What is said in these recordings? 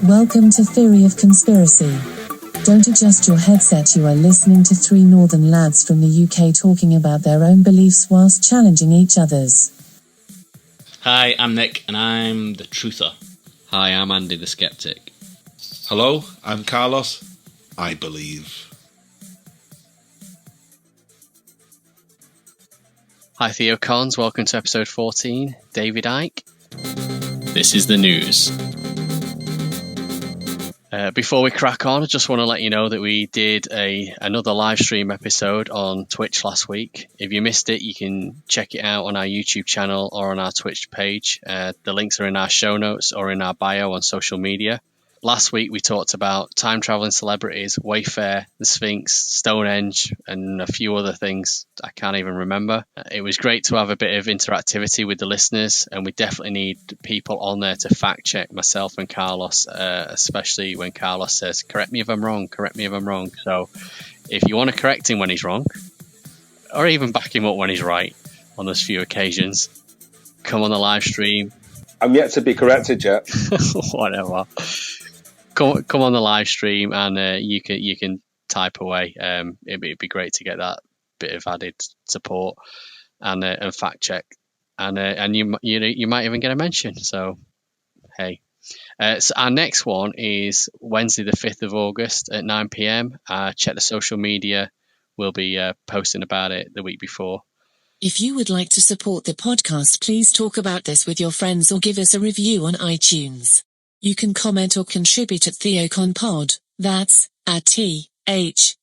Welcome to Theory of Conspiracy. Don't adjust your headset, you are listening to three northern lads from the UK talking about their own beliefs whilst challenging each other's. Hi, I'm Nick and I'm the truther. Hi, I'm Andy the Skeptic. Hello, I'm Carlos. I believe. Hi TheoCons, welcome to episode 14. David Icke. This is the news. Before we crack on, I just want to let you know that we did another live stream episode on Twitch last week. If you missed it, you can check it out on our YouTube channel or on our Twitch page. The links are in our show notes or in our bio on social media. Last week we talked about time-traveling celebrities, Wayfair, the Sphinx, Stonehenge, and a few other things I can't even remember. It was great to have a bit of interactivity with the listeners, and we definitely need people on there to fact-check myself and Carlos, especially when Carlos says, correct me if I'm wrong, correct me if I'm wrong. So if you want to correct him when he's wrong, or even back him up when he's right on those few occasions, come on the live stream. I'm yet to be corrected yet. Whatever. Come on the live stream and you can type away. It'd be great to get that bit of added support and fact check, and you might even get a mention. So hey, so our next one is Wednesday the 5th of August at 9 p.m. Check the social media. We'll be posting about it the week before. If you would like to support the podcast, please talk about this with your friends or give us a review on iTunes. You can comment or contribute at TheoConPod, that's at TheoConPod,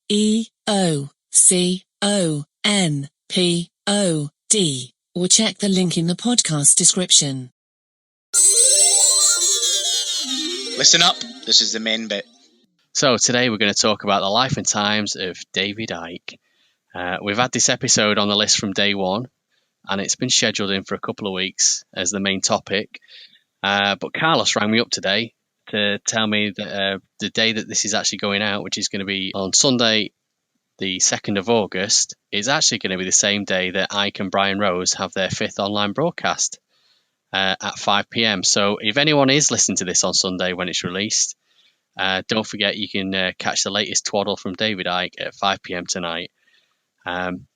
or check the link in the podcast description. Listen up, this is the main bit. So today we're going to talk about the life and times of David Icke. We've had this episode on the list from day one, and it's been scheduled in for a couple of weeks as the main topic. But Carlos rang me up today to tell me that the day that this is actually going out, which is going to be on Sunday, the 2nd of August, is actually going to be the same day that Icke and Brian Rose have their 5th online broadcast at 5 p.m. So if anyone is listening to this on Sunday when it's released, don't forget you can catch the latest twaddle from David Icke at 5 p.m. tonight. And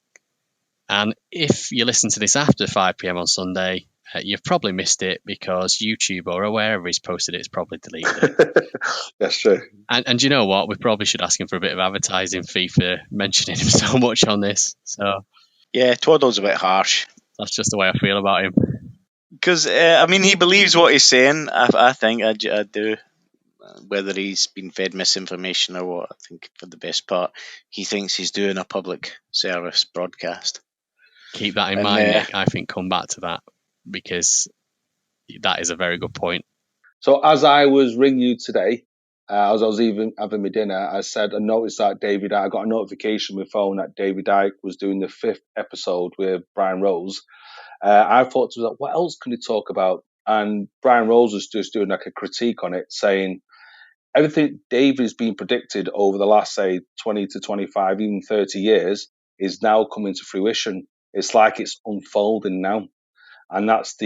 if you listen to this after 5 p.m. on Sunday, you've probably missed it because YouTube or wherever he's posted it's probably deleted it. That's true. And you know what? We probably should ask him for a bit of advertising fee for mentioning him so much on this. So Yeah, Twaddle's a bit harsh. That's just the way I feel about him. Because, he believes what he's saying. I think I do. Whether he's been fed misinformation or what, I think for the best part, he thinks he's doing a public service broadcast. Keep that in mind, Nick. I think come back to that because that is a very good point. So as I was ringing you today, as I was even having my dinner, I noticed that I got a notification on my phone that David Icke was doing the 5th episode with Brian Rose. I thought to myself, what else can he talk about? And Brian Rose was just doing like a critique on it, saying everything David's been predicted over the last, say, 20 to 25, even 30 years is now coming to fruition. It's like it's unfolding now. And that's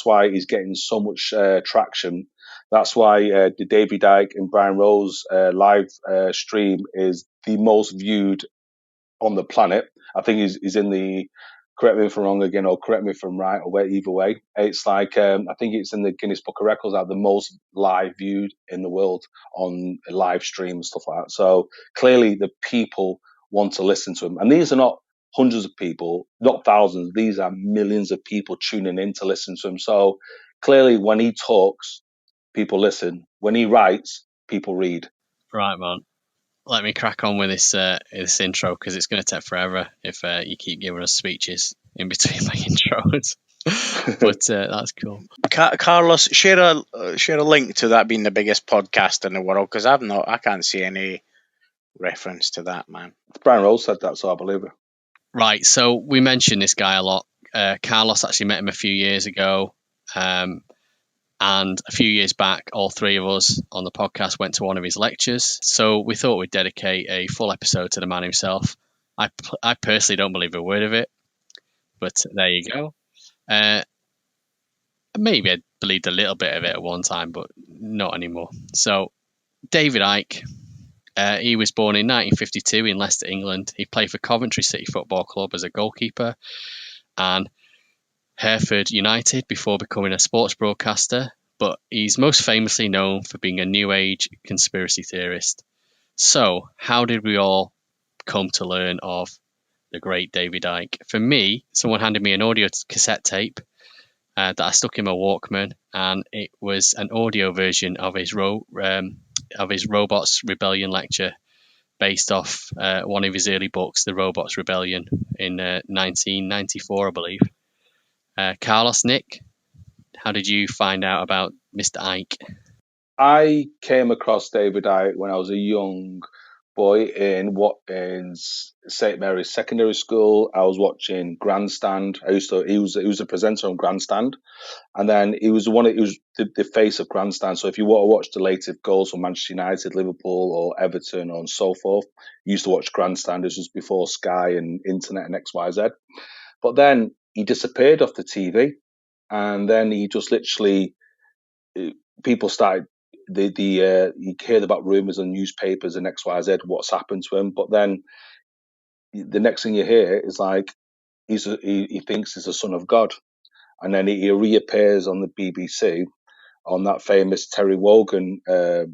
why he's getting so much traction. That's why the David Icke and Brian Rose live stream is the most viewed on the planet. I think he's in the, correct me if I'm wrong again, or correct me if I'm right, or either way. It's like, I think it's in the Guinness Book of Records, like the most live viewed in the world on a live stream and stuff like that. So clearly the people want to listen to him. And these are not hundreds of people, not thousands. These are millions of people tuning in to listen to him. So clearly when he talks, people listen. When he writes, people read. Right, man. Let me crack on with this intro because it's going to take forever if you keep giving us speeches in between my intros. But that's cool. Carlos, share a link to that being the biggest podcast in the world, because I can't see any reference to that, man. Brian Rose said that, so I believe it. Right, so we mentioned this guy a lot. Carlos actually met him a few years ago. And a few years back, all three of us on the podcast went to one of his lectures. So we thought we'd dedicate a full episode to the man himself. I personally don't believe a word of it, but there you go. Maybe believed a little bit of it at one time, but not anymore. So David Icke, he was born in 1952 in Leicester, England. He played for Coventry City Football Club as a goalkeeper and Hereford United before becoming a sports broadcaster, but he's most famously known for being a New Age conspiracy theorist. So, how did we all come to learn of the great David Icke? For me, someone handed me an audio cassette tape that I stuck in my Walkman, and it was an audio version of his Robots Rebellion lecture, based off one of his early books, The Robots Rebellion, in 1994, I believe. Carlos, Nick, how did you find out about Mr. Icke? I came across David Icke when I was a young boy in St Mary's Secondary School. I was watching Grandstand. He was a presenter on Grandstand, and then he was the face of Grandstand. So if you want to watch the latest goals from Manchester United, Liverpool, or Everton, and so forth, you used to watch Grandstand. This was before Sky and internet and XYZ. But then he disappeared off the TV, and then he just literally people started. You hear about rumours on newspapers and XYZ what's happened to him, but then the next thing you hear is like he thinks he's the son of God, and then he reappears on the BBC on that famous Terry Wogan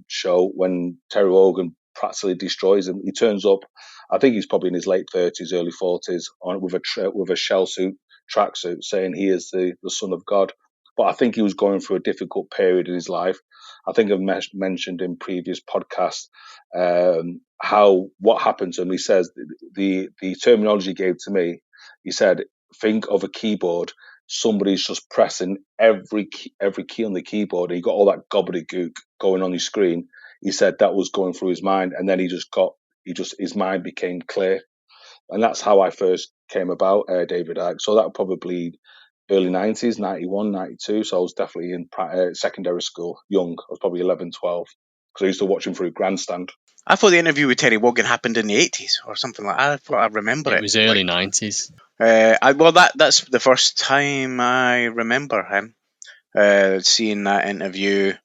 show when Terry Wogan practically destroys him. He turns up, I think he's probably in his late 30s, early 40s, with a shell suit, tracksuit, saying he is the son of God. But I think he was going through a difficult period in his life. I think I've mentioned in previous podcasts what happened to him. He says the terminology he gave to me. He said, think of a keyboard. Somebody's just pressing every key on the keyboard. And he got all that gobbledygook going on his screen. He said that was going through his mind, and then his mind became clear, and that's how I first came about David Icke. So that was probably early 90s, 91, 92. So I was definitely in secondary school, young. I was probably 11, 12, because I used to watch him through Grandstand. I thought the interview with Terry Wogan happened in the 80s or something like that. I thought I remember it. It was early 90s. That's the first time I remember him seeing that interview.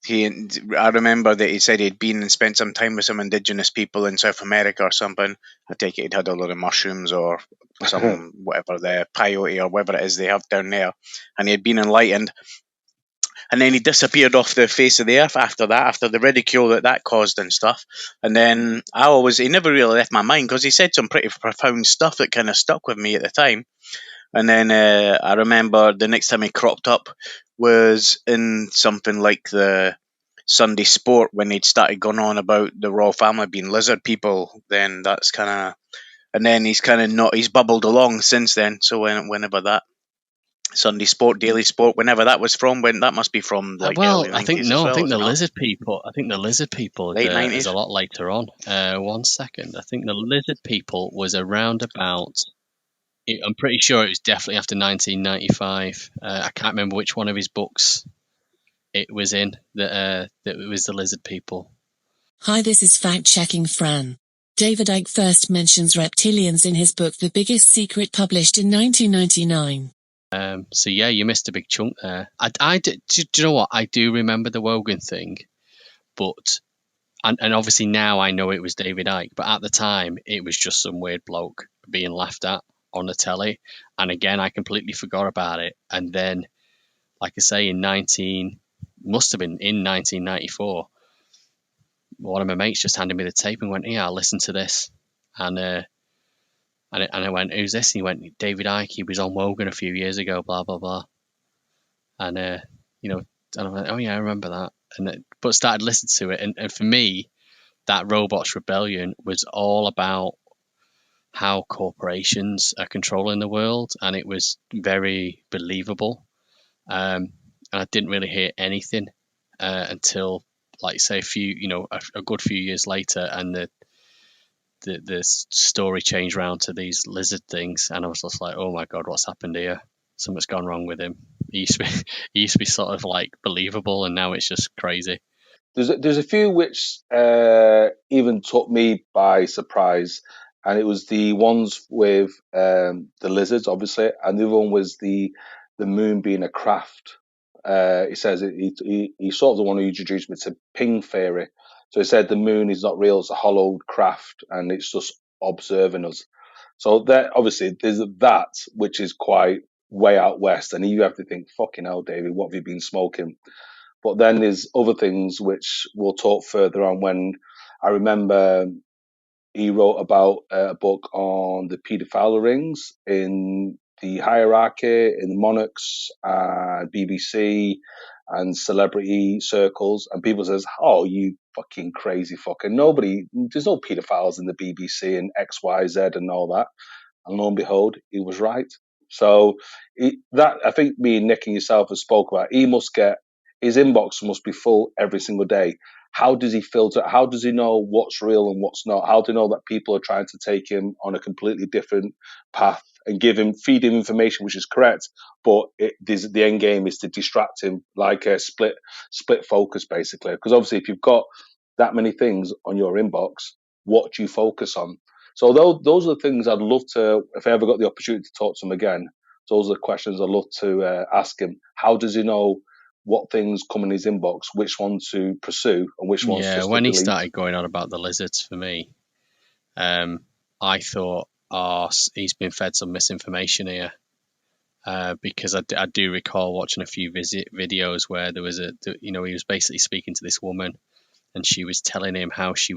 I remember that he said he'd been and spent some time with some indigenous people in South America or something. I take it he'd had a lot of mushrooms or some whatever the peyote or whatever it is they have down there, and he had been enlightened. And then he disappeared off the face of the earth after that, after the ridicule that caused and stuff. And then he never really left my mind because he said some pretty profound stuff that kind of stuck with me at the time. And then I remember the next time he cropped up was in something like the Sunday Sport when he'd started going on about the royal family being lizard people. Then that's kind of, and then he's kind of not, he's bubbled along since then. So whenever that Sunday Sport, Daily Sport, whenever that was from, when that must be from like early 90s. I think the lizard people. I think the lizard people Late 90s? is a lot later on. 1 second, I think the lizard people was around about. I'm pretty sure it was definitely after 1995. I can't remember which one of his books it was in that it was the lizard people. Hi, this is fact-checking Fran. David Icke first mentions reptilians in his book The Biggest Secret, published in 1999. So yeah, you missed a big chunk there. Do you know what? I do remember the Wogan thing, but and obviously now I know it was David Icke, but at the time it was just some weird bloke being laughed at on the telly, and again I completely forgot about it. And then, like I say, must have been in 1994, one of my mates just handed me the tape and went, "Yeah, I'll listen to this," and I went, "Who's this?" And he went, "David Icke. He was on Wogan a few years ago, blah blah blah." And and I went, "Oh yeah, I remember that." But started listening to it, and for me, that Robots Rebellion was all about how corporations are controlling the world, and it was very believable. And I didn't really hear anything until, like, say, a good few years later, and the story changed round to these lizard things, and I was just like, oh my god, what's happened here? Something's gone wrong with him. He used to be sort of like believable, and now it's just crazy. There's a few which even took me by surprise, and it was the ones with the lizards, obviously, and the other one was the moon being a craft. he says he's sort of the one who introduced me to ping theory. So he said the moon is not real; it's a hollowed craft, and it's just observing us. So there, obviously, there's that which is quite way out west, and you have to think, "Fucking hell, David, what have you been smoking?" But then there's other things which we'll talk further on. When I remember he wrote about a book on the paedophile rings in the hierarchy, in the monarchs, BBC, and celebrity circles. And people says, "Oh, you fucking crazy fucker! There's no paedophiles in the BBC and XYZ and all that." And lo and behold, he was right. So that I think me and Nick and yourself have spoke about. He must get his inbox must be full every single day. How does he filter? How does he know what's real and what's not? How do you know that people are trying to take him on a completely different path and feed him information which is correct, but the end game is to distract him, like a split focus, basically. Because obviously, if you've got that many things on your inbox, what do you focus on? So those are the things I'd love to, if I ever got the opportunity to talk to him again, those are the questions I'd love to ask him. How does he know what things come in his inbox, which ones to pursue and which ones just when to he delete? started going on about the lizards, for me, I thought, he's been fed some misinformation here. Because I do recall watching a few videos where there was he was basically speaking to this woman, and she was telling him how she'd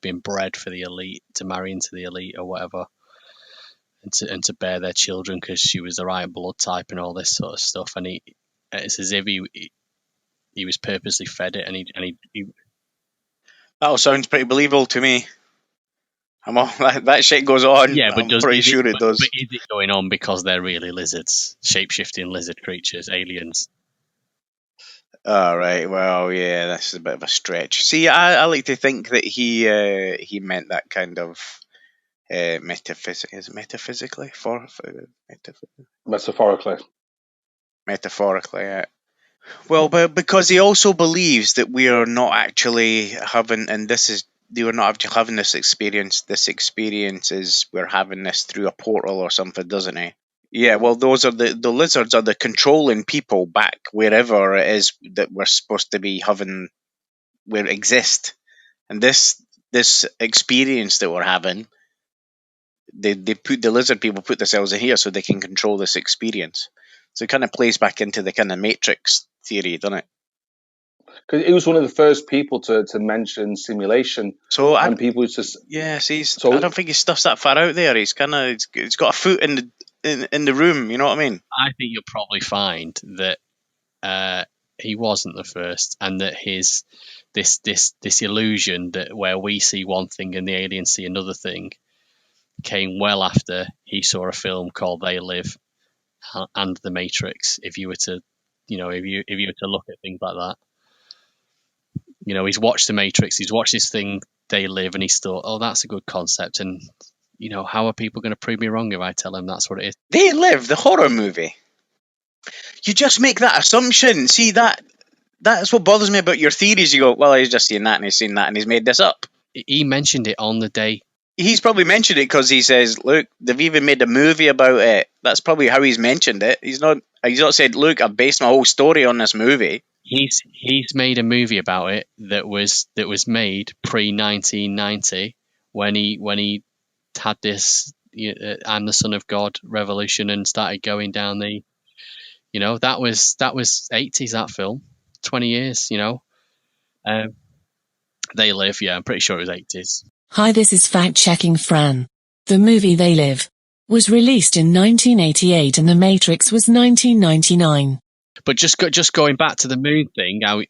been bred for the elite, to marry into the elite or whatever, and to bear their children because she was the right blood type and all this sort of stuff. And it's as if he was purposely fed it, and he That all sounds pretty believable to me. That shit goes on. yeah, but I'm pretty sure it does. But is it going on because they're really lizards, shape-shifting lizard creatures, aliens? All right. Well, yeah, this is a bit of a stretch. See, I like to think that he meant that kind of metaphysics. Is it metaphysically? Metaphorically. Metaphorically, yeah. Well, but because he also believes that we are not actually having, and they are not actually having this experience. This experience is we're having this through a portal or something, doesn't he? Yeah, well, those are the lizards are the controlling people back wherever it is that we're supposed to be having, where exist, and this experience that we're having, the lizard people put themselves in here so they can control this experience. So it kind of plays back into the kind of Matrix theory, doesn't it? Because he was one of the first people to mention simulation. So People just I don't think he stuffs that far out there. He's got a foot in the room. You know what I mean? I think you'll probably find that he wasn't the first, and that his this illusion that where we see one thing and the aliens see another thing came well after he saw a film called They Live and The Matrix. If you were to, if you were to look at things like that, he's watched The Matrix, he's watched this thing They Live, and he's thought, oh, that's a good concept, and how are people going to prove me wrong if I tell them that's what it is? They Live, the horror movie. You just make that assumption. See, that's what bothers me about your theories. You go, well, he's just seen that and he's seen that and he's made this up. He mentioned it on the day. He's probably mentioned it because he says, look, they've even made a movie about it. That's probably how he's mentioned it. He's not said, look, I've based my whole story on this movie. He's made a movie about it that was made pre-1990 when he had this I'm the Son of God revolution and started going down the, that was 80s, that film, 20 years, They Live, yeah, I'm pretty sure it was 80s. Hi, this is fact-checking Fran. The movie They Live was released in 1988 and The Matrix was 1999. But just going back to the moon thing, I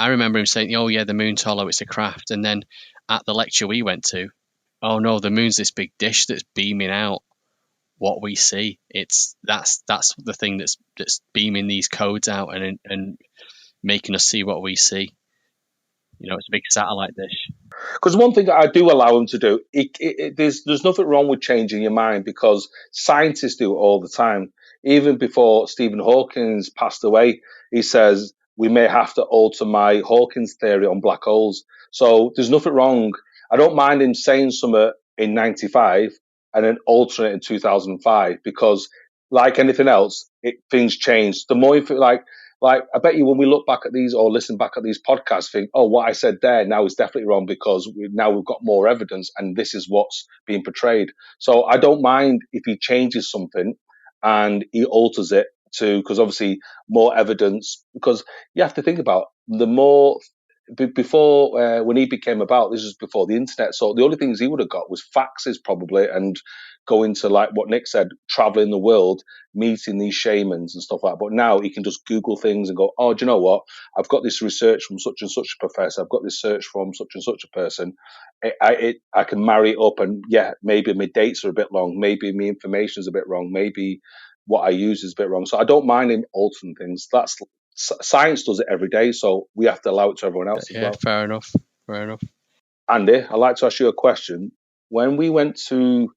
remember him saying, oh yeah, the moon's hollow, it's a craft. And then at the lecture we went to, oh no, the moon's this big dish that's beaming out what we see. That's the thing that's beaming these codes out and making us see what we see. It's a big satellite dish. Because one thing that I do allow him to do, there's nothing wrong with changing your mind, because scientists do it all the time. Even before Stephen Hawking passed away, he says we may have to alter my Hawking's theory on black holes. So there's nothing wrong. I don't mind him saying something in 95 and then altering it in 2005, because like anything else, things change. The more like I bet you when we look back at these or listen back at these podcasts, think, oh, what I said there now is definitely wrong because now we've got more evidence and this is what's being portrayed. So I don't mind if he changes something and he alters it to, because obviously more evidence, because you have to think about the more before when he became about, this was before the internet, so the only things he would have got was faxes probably, and going to, like what Nick said, traveling the world, meeting these shamans and stuff like that. But now he can just Google things and go, oh, do you know what? I've got this research from such and such a professor. I've got this search from such and such a person. I can marry it up, and yeah, maybe my dates are a bit long. Maybe my information is a bit wrong. Maybe what I use is a bit wrong. So I don't mind him altering things. That's science does it every day, so we have to allow it to everyone else as well. Fair enough. Andy, I'd like to ask you a question. When we went to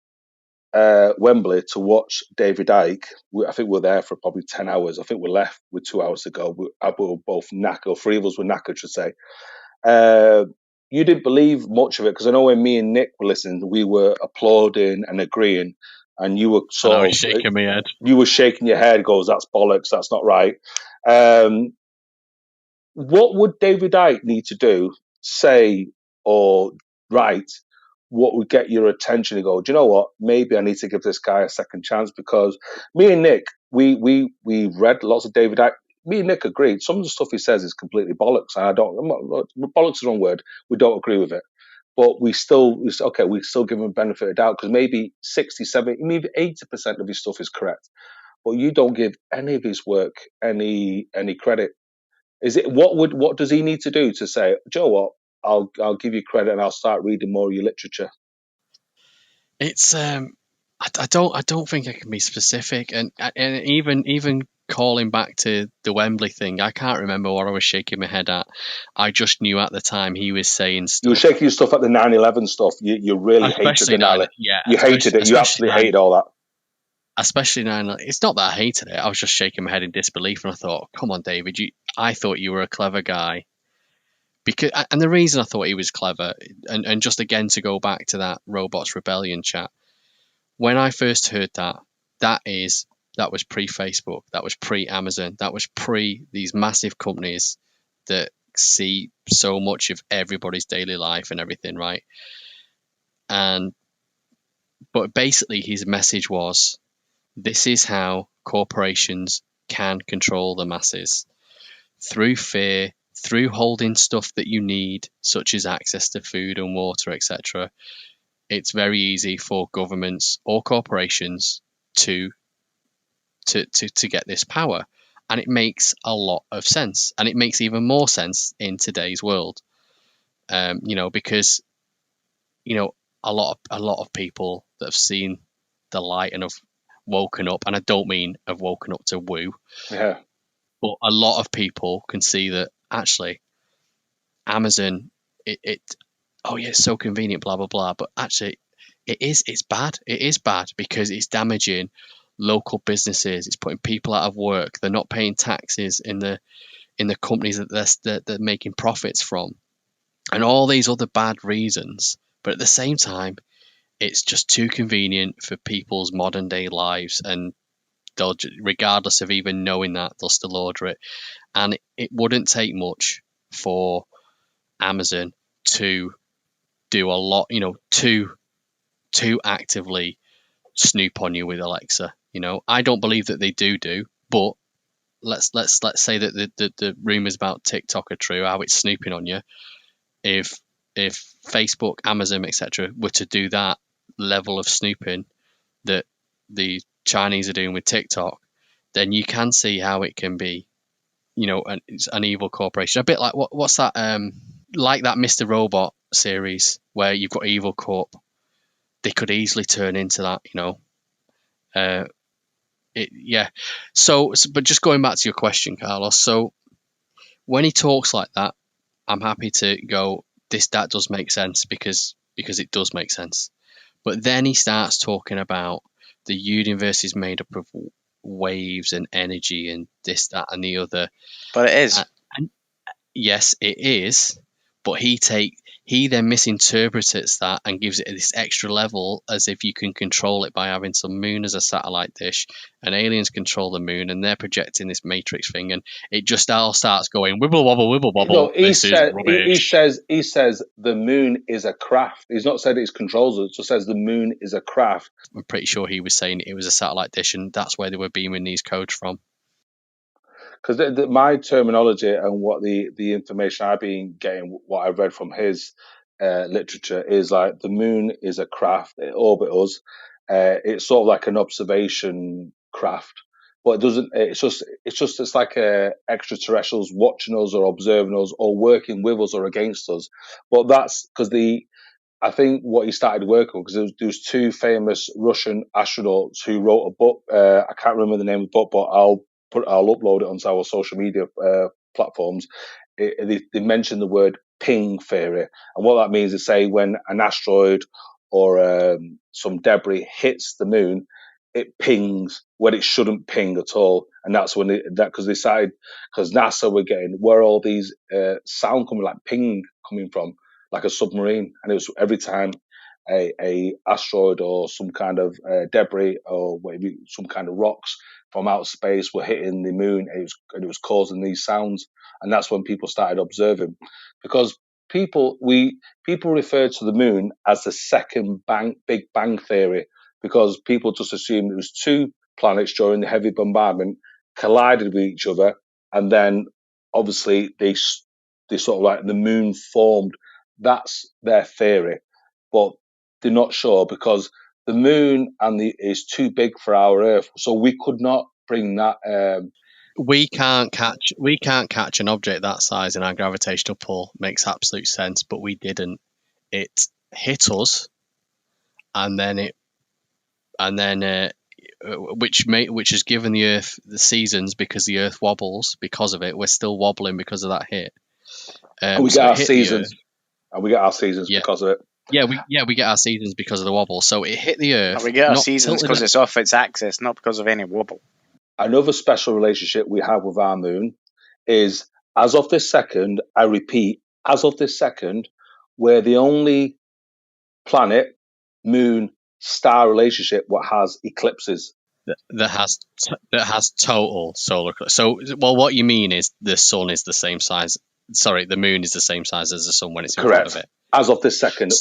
Wembley to watch David Icke, I think we were there for probably 10 hours. I think we left with 2 hours to go. We were both knackered, or 3 of us were knackered, should say. You didn't believe much of it, because I know when me and Nick were listening, we were applauding and agreeing, and you were shaking my head. You were shaking your head, goes, that's bollocks, that's not right. What would David Icke need to do, say, or write, what would get your attention and go, do you know what? Maybe I need to give this guy a second chance? Because me and Nick, we read lots of David Icke. Me and Nick agreed. Some of the stuff he says is completely bollocks. And bollocks is the wrong word. We don't agree with it. But we still give him a benefit of doubt, because maybe 60, 70, maybe 80% of his stuff is correct. But you don't give any of his work any credit. Is it what does he need to do to say, do you know what? I'll give you credit and I'll start reading more of your literature? It's I don't think I can be specific, and even calling back to the Wembley thing, I can't remember what I was shaking my head at. I just knew at the time he was saying stuff. You were shaking your stuff at the 9/11 stuff. You really hated the 9/11. Yeah, you hated it. You absolutely hated all that. Especially 9/11. It's not that I hated it. I was just shaking my head in disbelief, and I thought, "Come on, David! I thought you were a clever guy." And the reason I thought he was clever, and just again to go back to that Robots Rebellion chat, when I first heard that was pre-Facebook, that was pre-Amazon, that was pre these massive companies that see so much of everybody's daily life and everything, right? But basically his message was, this is how corporations can control the masses, through fear, through holding stuff that you need, such as access to food and water, etc. It's very easy for governments or corporations to get this power, and it makes a lot of sense, and it makes even more sense in today's world. Because a lot of people that have seen the light and have woken up, and I don't mean have woken up to woo, yeah, but a lot of people can see that actually Amazon, it's so convenient, blah blah blah, but actually it's bad. It is bad because it's damaging local businesses. It's putting people out of work. They're not paying taxes in the companies that they're making profits from, and all these other bad reasons. But at the same time, it's just too convenient for people's modern day lives, and they'll, regardless of even knowing that, they'll still order it. And it wouldn't take much for Amazon to do a lot, to actively snoop on you with Alexa. I don't believe that they do, but let's say that the rumors about TikTok are true, how it's snooping on you. If Facebook, Amazon, etc. were to do that level of snooping that the Chinese are doing with TikTok, then you can see how it can be, an evil corporation. A bit like what's that? Like that Mr. Robot series where you've got Evil Corp. They could easily turn into that, So, but just going back to your question, Carlos. So, when he talks like that, I'm happy to go, that does make sense because it does make sense. But then he starts talking about the universe is made up of waves and energy and this, that, and the other. But it is. And yes, it is. But he he then misinterprets that and gives it this extra level as if you can control it by having some moon as a satellite dish, and aliens control the moon, and they're projecting this matrix thing, and it just all starts going wibble wobble. No, This is rubbish. he says the moon is a craft. He's not said it controls it. It just says the moon is a craft. I'm pretty sure he was saying it was a satellite dish, and that's where they were beaming these codes from. Because my terminology and what the information I've been getting, what I've read from his literature is like the moon is a craft. It orbits us. It's sort of like an observation craft, but it doesn't. It's like extraterrestrials watching us or observing us or working with us or against us. But that's because I think what he started working on, because there was two famous Russian astronauts who wrote a book. I can't remember the name of the book, but I'll upload it onto our social media platforms. They mentioned the word ping theory, and what that means is, say, when an asteroid or some debris hits the moon, it pings when it shouldn't ping at all, and that's when because NASA were getting where all these sound coming, like ping coming from, like a submarine, and it was every time a asteroid or some kind of debris or maybe some kind of rocks from outer space were hitting the moon, it was causing these sounds, and that's when people started observing, because people refer to the moon as the second Big Bang theory, because people just assumed it was two planets during the heavy bombardment collided with each other, and then obviously they sort of like the moon formed. That's their theory, but they're not sure because the moon is too big for our Earth, so we could not bring that. We can't catch an object that size in our gravitational pull. Makes absolute sense, but we didn't. It hit us, and then which has given the Earth the seasons, because the Earth wobbles because of it. We're still wobbling because of that hit. And we get our seasons, Yeah. because of it. Yeah, we get our seasons because of the wobble. So it hit the Earth. We get our seasons because it's off its axis, not because of any wobble. Another special relationship we have with our moon is, as of this second, I repeat, as of this second, we're the only planet, moon, star relationship what has eclipses. That has total solar eclipse. So, well, what you mean is the sun is the same size. Sorry, the moon is the same size as the sun when it's in front of it. As of this second.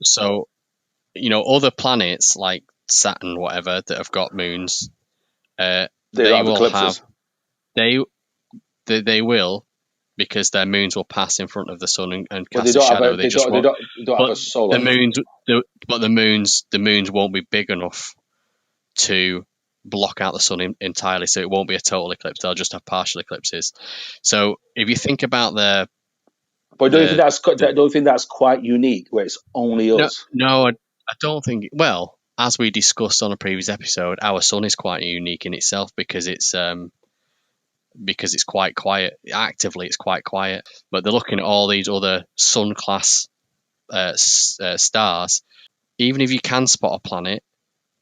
So, other planets like Saturn, whatever, that have got moons, they will have. They will, because their moons will pass in front of the sun and cast a shadow. They don't have a solar. The moons won't be big enough to block out the sun entirely, so it won't be a total eclipse. They'll just have partial eclipses. So if you think about but don't you think that's quite unique, where it's only us? No, I don't think. Well, as we discussed on a previous episode, our sun is quite unique in itself because it's quite quiet. Actively, it's quite quiet. But they're looking at all these other sun class stars. Even if you can spot a planet,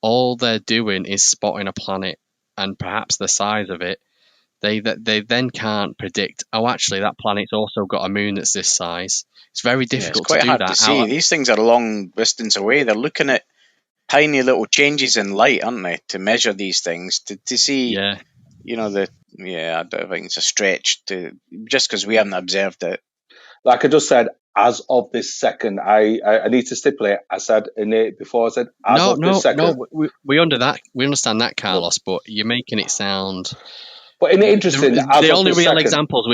all they're doing is spotting a planet and perhaps the size of it. They then can't predict, oh, actually, that planet's also got a moon that's this size. It's very difficult to do that. It's quite hard to see. These things are a long distance away. They're looking at tiny little changes in light, aren't they, to measure these things, to see, I don't think it's a stretch, just because we haven't observed it. Like I just said, as of this second, I need to stipulate. I said in it before. I said this second. No, we understand that, Carlos. But you're making it sound. But isn't it interesting? The only real examples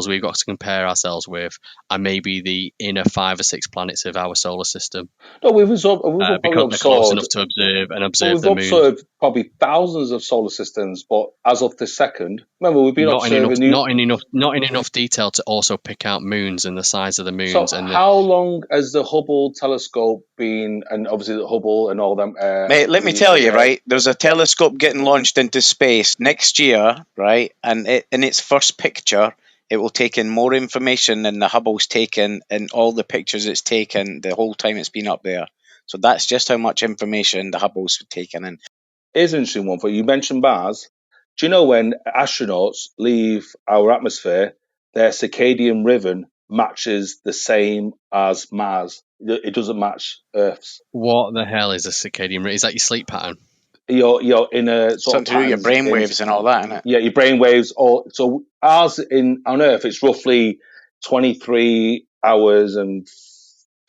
we've got to compare ourselves with are maybe the inner 5 or 6 planets of our solar system. No, we've because they're close enough to observe the moon. We've observed probably thousands of solar systems, but as of this second, remember we've been observing not in enough detail to also pick out moons and the size of the moons. So how long has the Hubble telescope been, and obviously the Hubble and all them? Mate, let me tell you, right? There's a telescope getting launched into space next year, right? And in its first picture, it will take in more information than the Hubble's taken in all the pictures it's taken the whole time it's been up there. So that's just how much information the Hubble's taken in. Here's an interesting one for you. You mentioned Mars. Do you know when astronauts leave our atmosphere, their circadian matches the same as Mars. It doesn't match Earth's. What the hell is a circadian rhythm? Is that your sleep pattern? You're in a sort Something of to do with your patterns brain in- waves and all that, isn't it? Yeah, your brain waves. So ours on Earth, it's roughly 23 hours and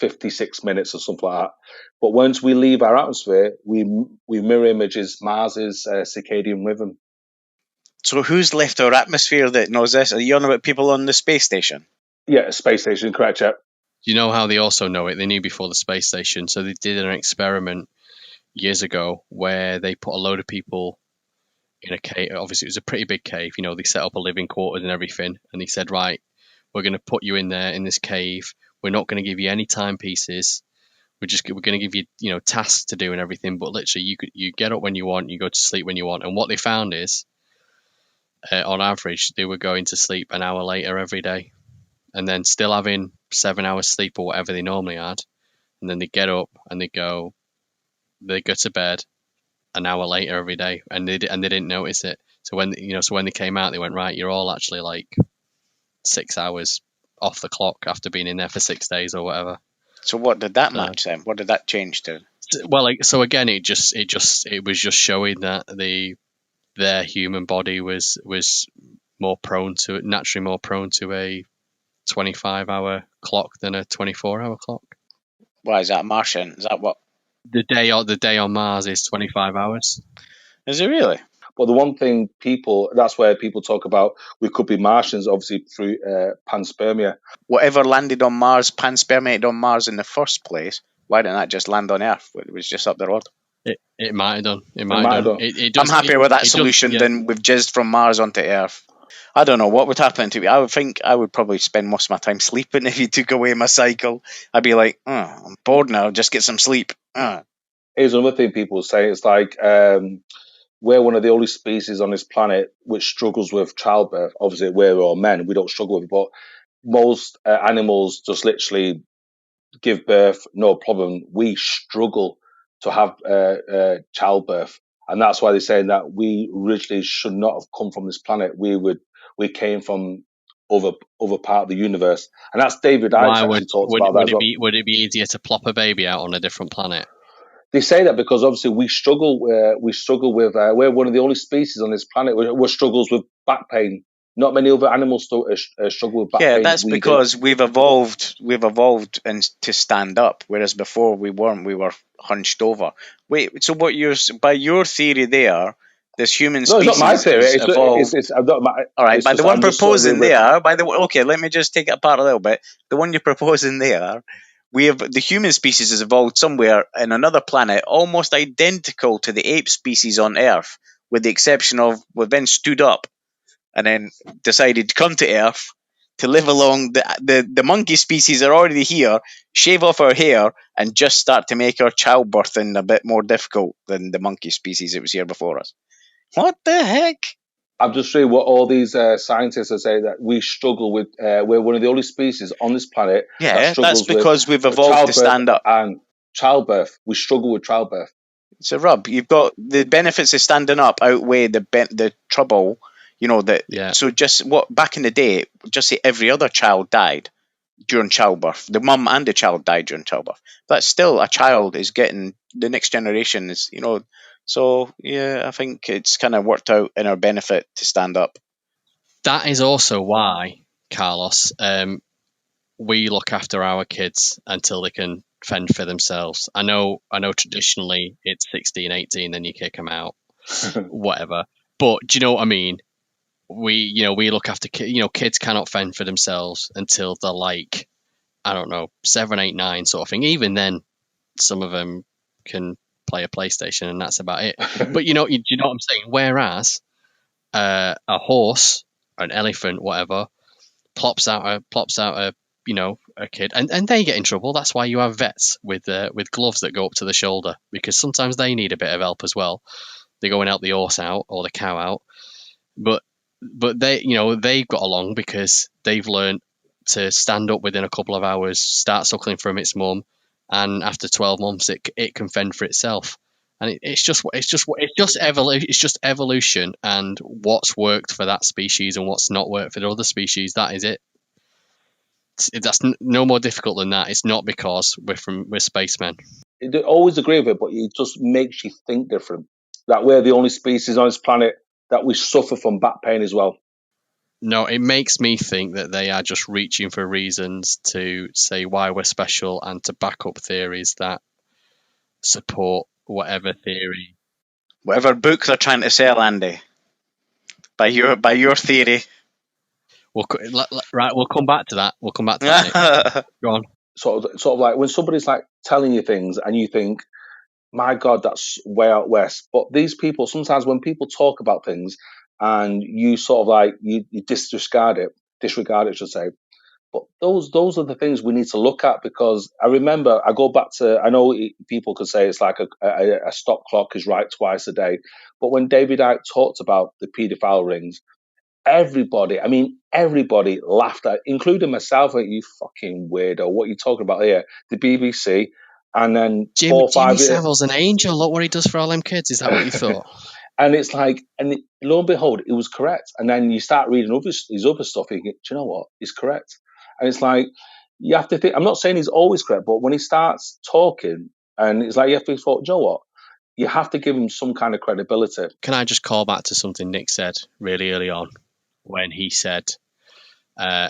56 minutes or something like that. But once we leave our atmosphere, we mirror images Mars's circadian rhythm. So who's left our atmosphere that knows this? Are you on about people on the space station? Yeah, space station, correct? Yeah. Do you know how they also know it? They knew before the space station. So they did an experiment years ago where they put a load of people in a cave. Obviously, it was a pretty big cave. You know, they set up a living quarters and everything. And they said, right, we're going to put you in there in this cave. We're not going to give you any timepieces. We're going to give you, tasks to do and everything. But literally, you get up when you want, you go to sleep when you want. And what they found is, on average, they were going to sleep an hour later every day, and then still having 7 hours sleep or whatever they normally had. And then they get up and they go to bed an hour later every day, and they didn't notice it. So when they came out, they went, right, you're all actually like 6 hours off the clock after being in there for 6 days or whatever. So what did that match then? What did that change to? Well, so again, it was just showing that their human body was naturally more prone to a 25-hour clock than a 24-hour clock. Why is that Martian? Is that what? The day on Mars is 25 hours. Is it really? But the one thing that's where people talk about we could be Martians, obviously through panspermia. Whatever landed on Mars, panspermiated on Mars in the first place. Why didn't that just land on Earth? It was just up the road. It might have done. I'm happier with that solution than we've jizzed from Mars onto Earth. I don't know what would happen to me. I would think I would probably spend most of my time sleeping if you took away my cycle. I'd be like, I'm bored now. Just get some sleep. Here's another thing people say. It's like we're one of the only species on this planet which struggles with childbirth. Obviously, we're all men. We don't struggle with it. But most animals just literally give birth, no problem. We struggle to have childbirth. And that's why they're saying that we originally should not have come from this planet. We came from other part of the universe. And that's David Icke actually talks about that as well. Would it be easier to plop a baby out on a different planet? They say that because obviously we struggle with we're one of the only species on this planet which struggles with back pain. Not many other animals struggle with back pain. Yeah, that's because we've evolved and to stand up, whereas before we weren't. We were hunched over. Wait, so by your theory there, this human species it's not my theory. All right, by the one proposing there, okay, let me just take it apart a little bit. The one you're proposing there, the human species has evolved somewhere in another planet, almost identical to the ape species on Earth, with the exception of we've then stood up and then decided to come to Earth to live along. The monkey species are already here, shave off our hair, and just start to make our childbirthing a bit more difficult than the monkey species that was here before us. What the heck? I'm just reading what all these scientists are saying, that we struggle with. We're one of the only species on this planet. Yeah, that's because we've evolved to stand up. And childbirth, we struggle with childbirth. It's a rub. You've got the benefits of standing up outweigh the trouble. So just back in the day, just say every other child died during childbirth. The mum and the child died during childbirth. But still, a child is getting the next generation is. So yeah, I think it's kind of worked out in our benefit to stand up. That is also why, Carlos, we look after our kids until they can fend for themselves. I know traditionally it's 16, 18, then you kick them out, whatever. But do you know what I mean? We look after kids. Kids cannot fend for themselves until they're like, I don't know, 7, 8, 9 sort of thing. Even then, some of them can play a PlayStation and that's about it. But you know what I'm saying? Whereas a horse, an elephant, whatever, plops out a kid, and they get in trouble. That's why you have vets with gloves that go up to the shoulder, because sometimes they need a bit of help as well. They're going out the horse out or the cow out, but they've got along because they've learned to stand up within a couple of hours, start suckling from its mum, and after 12 months it can fend for itself. And it's just evolution, and what's worked for that species and what's not worked for the other species. That is it. That's no more difficult than that. It's not because we're spacemen. I always agree with it, but it just makes you think different. That we're the only species on this planet that we suffer from back pain as well. No, it makes me think that they are just reaching for reasons to say why we're special and to back up theories that support whatever theory. Whatever book they're trying to sell, Andy. By your theory. We'll come back to that. We'll come back to that, Nick. Go on. Sort of like when somebody's like telling you things and you think, my God, that's way out west. But these people, sometimes when people talk about things and you sort of like, you disregard it, I should say. But those are the things we need to look at, because I remember, I go back to, I know people could say it's like a stop clock is right twice a day. But when David Icke talked about the paedophile rings, everybody laughed at, including myself. Like, you fucking weirdo, what are you talking about here? The BBC, and then Jimmy Savile's an angel. Look what he does for all them kids. Is that what you thought? and it's like, lo and behold, it was correct. And then you start reading his other stuff, and you think, do you know what? He's correct. And it's like, you have to think, I'm not saying he's always correct, but when he starts talking, and it's like, you have to think, do you know what? You have to give him some kind of credibility. Can I just call back to something Nick said really early on when he said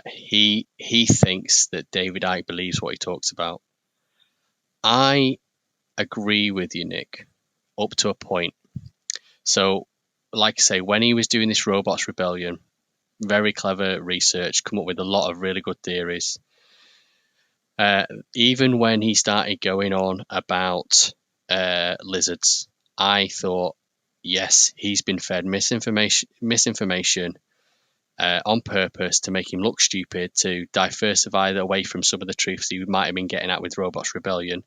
he thinks that David Icke believes what he talks about. I agree with you, Nick, up to a point. So, like I say, when he was doing this Robots Rebellion, very clever research, come up with a lot of really good theories. Even when he started going on about lizards, I thought, yes, he's been fed misinformation on purpose to make him look stupid, to diversify away from some of the truths he might have been getting at with Robots Rebellion.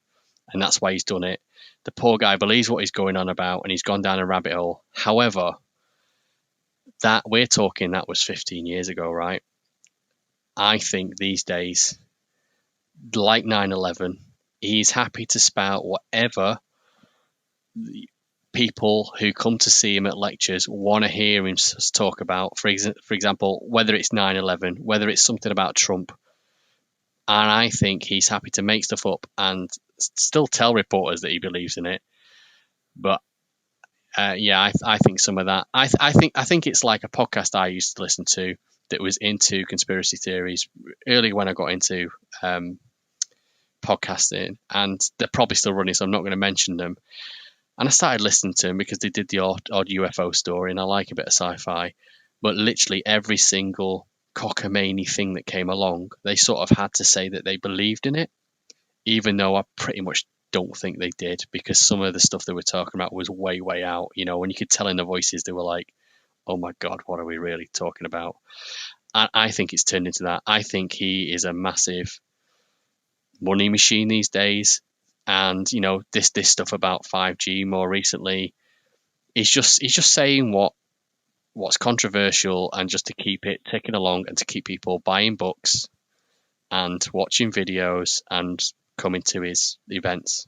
And that's why he's done it. The poor guy believes what he's going on about, and he's gone down a rabbit hole. However, that was 15 years ago, right? I think these days, like 9/11, he's happy to spout whatever people who come to see him at lectures want to hear him talk about. For example, whether it's 9/11, whether it's something about Trump. And I think he's happy to make stuff up and still tell reporters that he believes in it. But I think some of that. I think it's like a podcast I used to listen to that was into conspiracy theories early when I got into podcasting, and they're probably still running, so I'm not going to mention them. And I started listening to them because they did the odd UFO story, and I like a bit of sci-fi. But literally every single cockamamie thing that came along, they sort of had to say that they believed in it, even though I pretty much don't think they did, because some of the stuff they were talking about was way, way out. You know, when you could tell in the voices, they were like, oh my God, what are we really talking about? And I think it's turned into that. I think he is a massive money machine these days. And, you know, this stuff about 5G more recently, he's just saying what's controversial, and just to keep it ticking along and to keep people buying books and watching videos and coming to his events.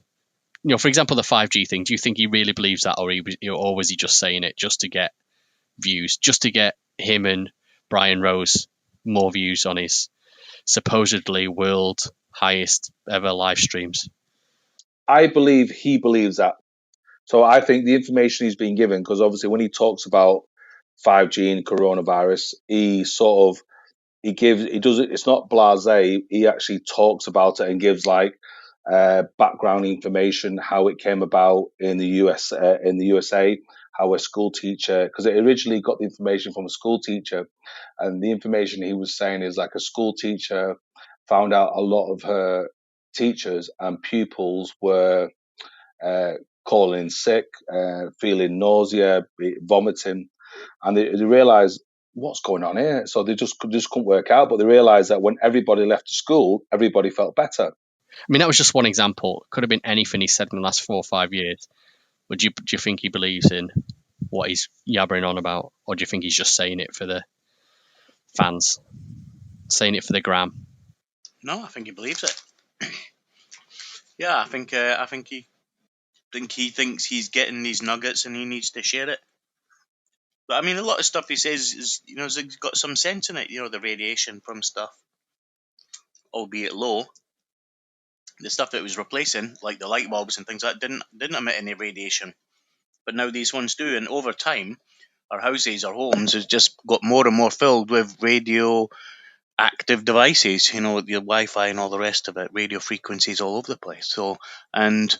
You know, for example, the 5G thing, do you think he really believes that, or was he just saying it just to get views, just to get him and Brian Rose more views on his supposedly world highest ever live streams? I believe he believes that. So I think the information he's been given, because obviously when he talks about 5G and coronavirus, he does it. It's not blasé. He actually talks about it and gives like background information, how it came about in the USA, how a school teacher, because it originally got the information from a school teacher, and the information he was saying is like a school teacher found out a lot of her teachers and pupils were calling sick, feeling nausea, vomiting, and they realized what's going on here. So they just couldn't work out. But they realized that when everybody left the school, everybody felt better. I mean, that was just one example. It could have been anything he said in the last 4 or 5 years. But do you think he believes in what he's yabbering on about, or do you think he's just saying it for the fans, saying it for the gram? No, I think he believes it. Yeah, I think he thinks he's getting these nuggets and he needs to share it. But I mean, a lot of stuff he says is, you know, has got some sense in it. You know, the radiation from stuff, albeit low, the stuff that it was replacing, like the light bulbs and things like that, didn't emit any radiation. But now these ones do, and over time, our houses, our homes, has just got more and more filled with radioactive devices. You know, your Wi-Fi and all the rest of it, radio frequencies all over the place. So, and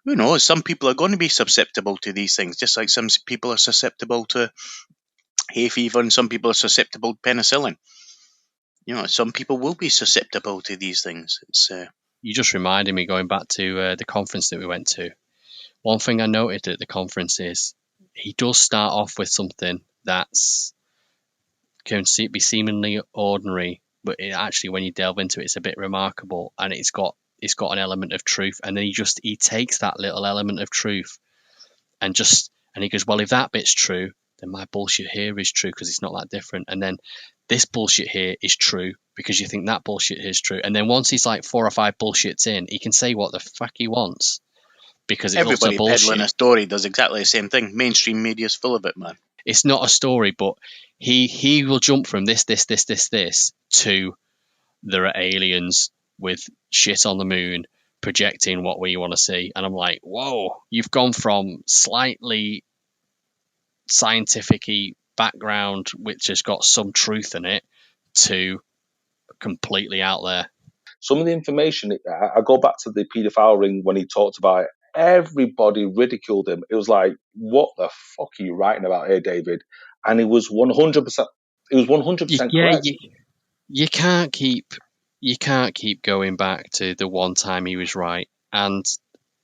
who knows? Some people are going to be susceptible to these things, just like some people are susceptible to hay fever, and some people are susceptible to penicillin. You know, some people will be susceptible to these things. It's You just reminded me, going back to the conference that we went to. One thing I noted at the conference is he does start off with something that's can be seemingly ordinary, but actually, when you delve into it, it's a bit remarkable, and it's got an element of truth. And then he takes that little element of truth and he goes, well, if that bit's true, then my bullshit here is true because it's not that different. And then this bullshit here is true because you think that bullshit is true. And then once he's like 4 or 5 bullshits in, he can say what the fuck he wants because it's everybody utter bullshit. peddling a story does exactly the same thing. Mainstream media's full of it, man. It's not a story, but he will jump from this to there are aliens with shit on the moon projecting what we want to see. And I'm like, whoa, you've gone from slightly scientific-y background, which has got some truth in it, to completely out there. Some of the information, I go back to the paedophile ring when he talked about it. Everybody ridiculed him. It was like, what the fuck are you writing about here, David? And he was 100%. It was 100% correct. You can't keep going back to the one time he was right, and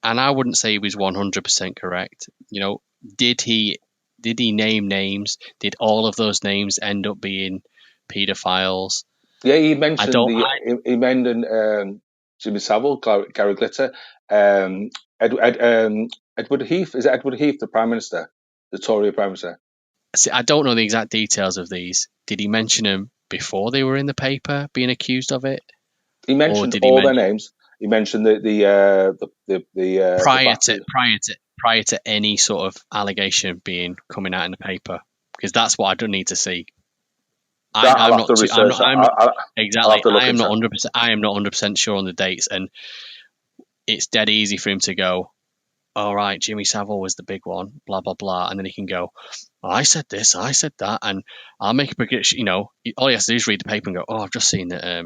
I wouldn't say he was 100% correct. You know, did he name names? Did all of those names end up being paedophiles? Yeah, he mentioned he mentioned Jimmy Savile, Gary Glitter, Edward Heath. Is it Edward Heath, the Prime Minister, the Tory Prime Minister? See, I don't know the exact details of these. Did he mention them before they were in the paper being accused of it? He mentioned all their names. He mentioned prior to any sort of allegation coming out in the paper, because that's what I don't need to see. I'm not 100%. I am not 100% sure on the dates, and it's dead easy for him to go, all right, Jimmy Savile was the big one, blah blah blah, and then he can go, I said this, I said that, and I'll make a prediction. You know, all he has to do is read the paper and go, oh, I've just seen that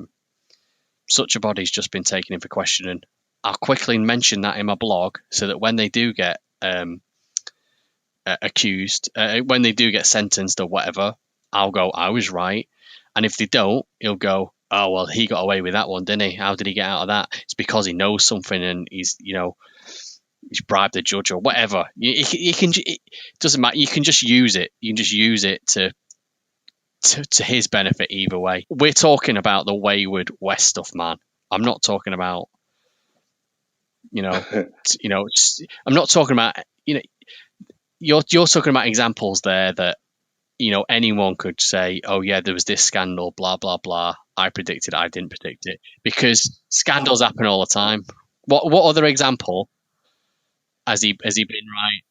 such a body's just been taken in for questioning. I'll quickly mention that in my blog so that when they do get accused, when they do get sentenced or whatever, I'll go, I was right. And if they don't, he'll go, oh, well, he got away with that one, didn't he? How did he get out of that? It's because he knows something and he's bribed the judge or whatever. It doesn't matter. You can just use it. You can just use it to his benefit either way. We're talking about the Wayward West stuff, man. I'm not talking about, I'm not talking about, you're talking about examples there that, anyone could say, oh yeah, there was this scandal, blah, blah, blah. I predicted it, I didn't predict it, because scandals happen all the time. What other example has he been right?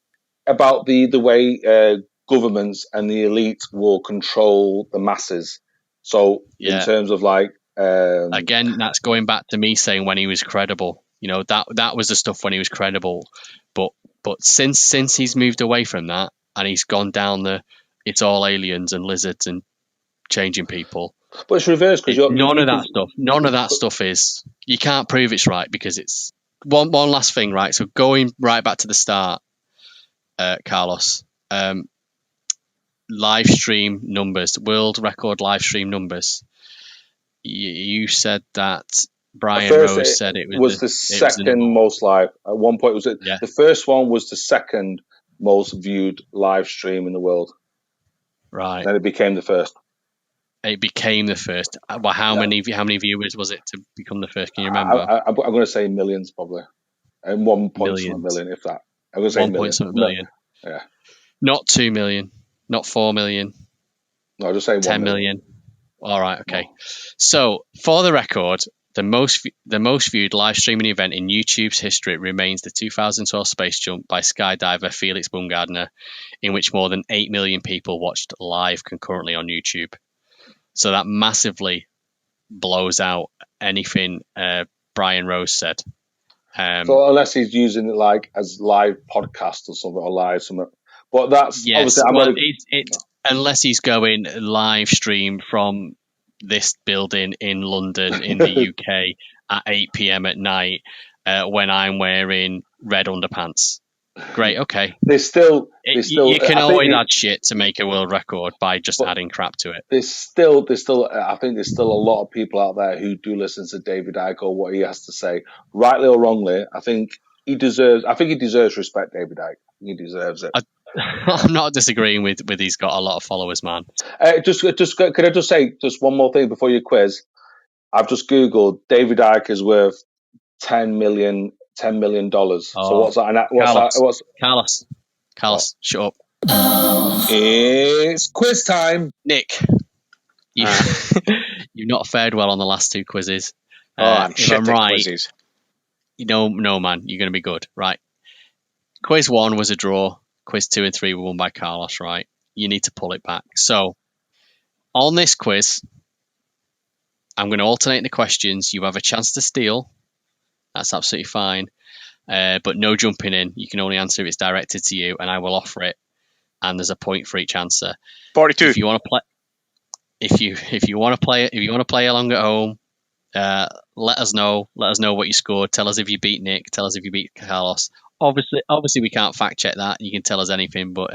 About the way governments and the elite will control the masses. So in terms of like, again, that's going back to me saying when he was credible. That was the stuff when he was credible. But since he's moved away from that and he's gone down it's all aliens and lizards and changing people. But it's reversed because none of that stuff is. You can't prove it's right because it's one last thing, right? So going right back to the start, Carlos, live stream numbers, world record live stream numbers. You said that Brian Rose said it was the second most live. At one point, the first one was the second most viewed live stream in the world. Right. Then it became the first. It became the first. Well, how many viewers was it to become the first? Can you remember? I'm going to say millions, probably, and 1.7 million, if that. I'm going to say 1.7 million. Yeah. Not 2 million. Not 4 million. No, just say 10 million. All right. Okay. No. So, for the record, the most viewed live streaming event in YouTube's history remains the 2012 space jump by skydiver Felix Baumgartner, in which more than 8 million people watched live concurrently on YouTube. So that massively blows out anything Brian Rose said. So unless he's using it like as live podcast or something, or live something. But that's yes, obviously well, it's unless he's going live stream from this building in London in the UK at 8 p.m. at night when I'm wearing red underpants. Great, okay. They still. You can always add shit to make a world record by just adding crap to it. There's still. I think there's still a lot of people out there who do listen to David Icke or what he has to say, rightly or wrongly. I think he deserves respect, David Icke. He deserves it. I'm not disagreeing with he's got a lot of followers, man. Could I just say just one more thing before you quiz? I've just googled David Icke is worth $10 million. So what's that? Carlos, shut up. It's quiz time. Nick, you've not fared well on the last two quizzes. I'm shit I'm at right, quizzes. no, man, you're going to be good. Right. Quiz 1 was a draw. Quiz 2 and 3 were won by Carlos, right? You need to pull it back. So, on this quiz, I'm going to alternate the questions. You have a chance to steal. That's absolutely fine. But no jumping in. You can only answer if it's directed to you, and I will offer it. And there's a point for each answer. 42. If you want to play, if you want to play along at home, let us know. Let us know what you scored. Tell us if you beat Nick. Tell us if you beat Carlos. Obviously, we can't fact check that. You can tell us anything, but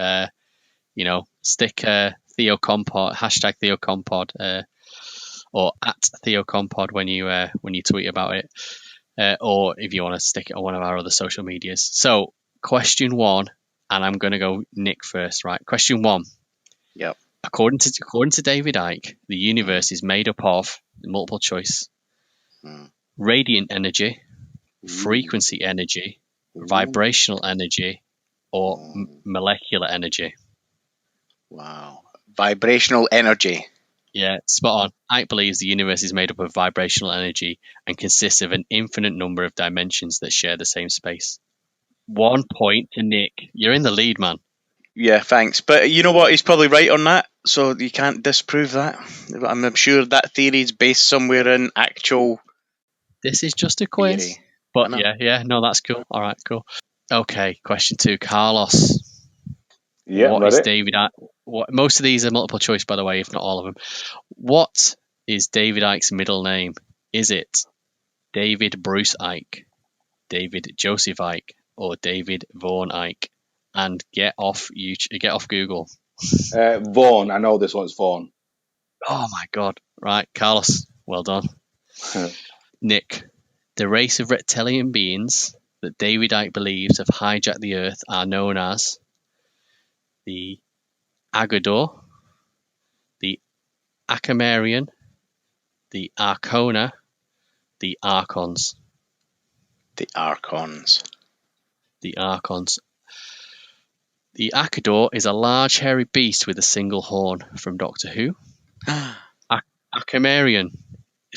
stick TheoConPod #TheoConPod or at TheoConPod when you tweet about it, or if you want to stick it on one of our other social medias. So, question 1, and I'm going to go Nick first. Right, question 1. Yep. According to David Icke, the universe is made up of multiple choice: radiant energy, frequency energy, vibrational energy, or molecular energy. Wow. Vibrational energy. Yeah, spot on. Icke believes the universe is made up of vibrational energy and consists of an infinite number of dimensions that share the same space. 1 point to Nick. You're in the lead, man. Yeah, thanks. But you know what? He's probably right on that, so you can't disprove that. I'm sure that theory is based somewhere in actual. This is just a quiz. Theory. But yeah, no, that's cool. All right, cool. Okay, question 2, Carlos. Yeah, what is David Icke? Most of these are multiple choice, by the way, if not all of them. What is David Icke's middle name? Is it David Bruce Icke, David Joseph Icke, or David Vaughan Icke? And get off Google. Vaughan. I know this one's Vaughan. Oh my God! Right, Carlos, well done. Nick, the race of reptilian beings that David Icke believes have hijacked the Earth are known as the Agador, the Acamarian, the Arcona, the Archons. The Archons. The Archons. The Acador is a large hairy beast with a single horn from Doctor Who. Acamarian.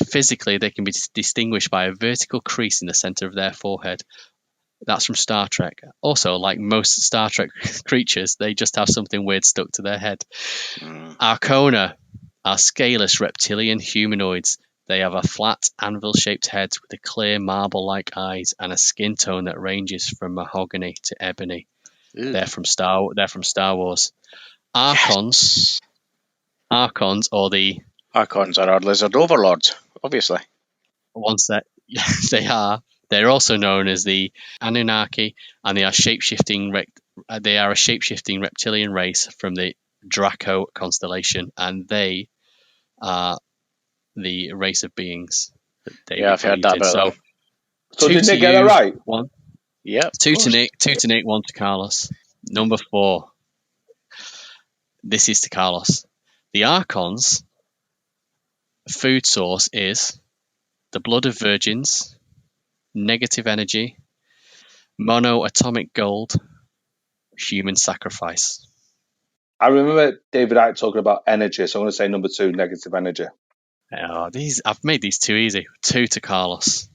Physically, they can be distinguished by a vertical crease in the center of their forehead. That's from Star Trek. Also, like most Star Trek creatures, they just have something weird stuck to their head. Arcona are scaleless reptilian humanoids. They have a flat, anvil-shaped head with a clear marble-like eyes and a skin tone that ranges from mahogany to ebony. Ew. They're from Star Wars. Archons, or the Archons are our lizard overlords, obviously. ones that they are. They're also known as the Anunnaki, and they are a shape-shifting reptilian race from the Draco constellation, and they are the race of beings that David I've heard that believed in. about them. So did Nick get it right? 1. Yeah. 2 to Nick, 1 to Carlos. Number 4. This is to Carlos. The Archons' food source is the blood of virgins, negative energy, monoatomic gold, human sacrifice. I remember David Icke talking about energy, so I'm going to say number 2, negative energy. I've made these too easy. 2 to Carlos.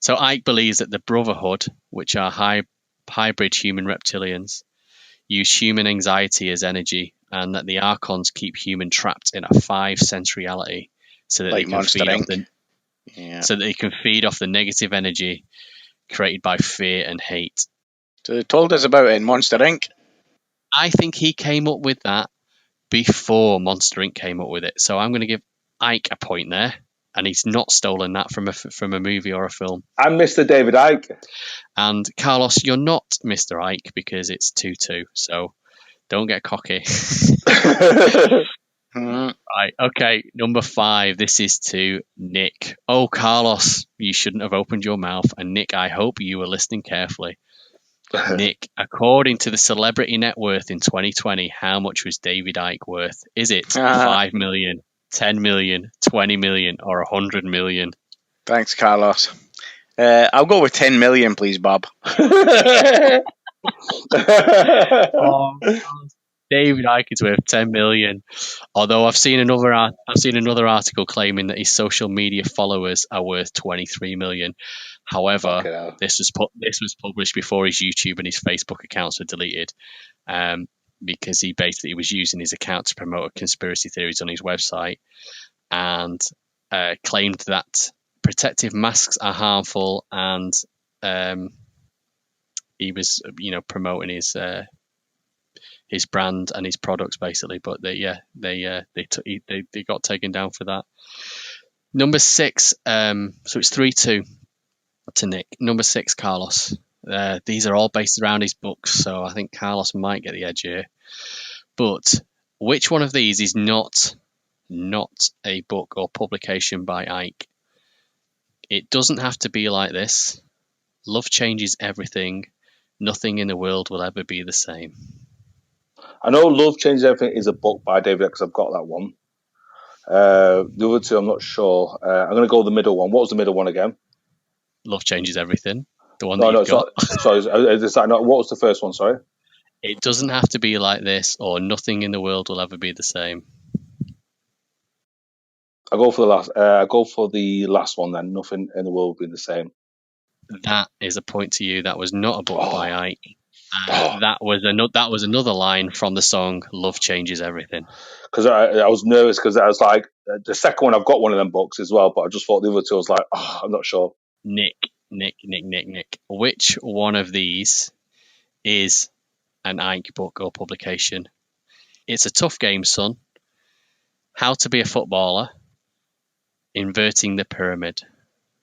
So Icke believes that the Brotherhood, which are hybrid human reptilians, use human anxiety as energy, and that the Archons keep human trapped in a 5-sense reality so that Like they can Monster feed off Inc. Yeah. so that they can feed off the negative energy created by fear and hate. So they told us about it in Monster Inc. I think he came up with that before Monster Inc. came up with it. So I'm going to give Icke a point there, and he's not stolen that from a movie or a film. I'm Mr. David Icke. And Carlos, you're not Mr. Icke because it's 2-2. So don't get cocky. Right, okay, number 5. This is to Nick. Oh, Carlos, you shouldn't have opened your mouth. And Nick, I hope you were listening carefully. Nick, according to the Celebrity Net Worth in 2020, how much was David Icke worth? Is it 5 million, 10 million, 20 million, or 100 million? Thanks, Carlos. I'll go with 10 million, please, Bob. David Icke is worth 10 million. Although I've seen another article claiming that his social media followers are worth 23 million. However, this was published before his YouTube and his Facebook accounts were deleted, because he basically was using his account to promote conspiracy theories on his website, and claimed that protective masks are harmful, and he was, promoting his brand and his products basically. But they got taken down for that. Number 6, so it's 3-2 to Nick. Number 6, Carlos. These are all based around his books, so I think Carlos might get the edge here. But which one of these is not a book or publication by Icke? It doesn't have to be like this. Love changes everything. Nothing in the world will ever be the same. I know Love Changes Everything is a book by David because I've got that one. The other two, I'm not sure. I'm going to go with the middle one. What was the middle one again? Love Changes Everything. The one No, that you've got. Sorry, what was the first one? Sorry. It doesn't have to be like this, or nothing in the world will ever be the same. I go for the last. I go for the last one then. Nothing in the world will be the same. That is a point to you. That was not a book by Icke. That was another line from the song "Love Changes Everything." Because I was nervous because I was like, the second one I've got one of them books as well, but I just thought the other two I was like, I'm not sure. Nick. Which one of these is an Icke book or publication? It's a Tough Game, Son. How to Be a Footballer. Inverting the Pyramid.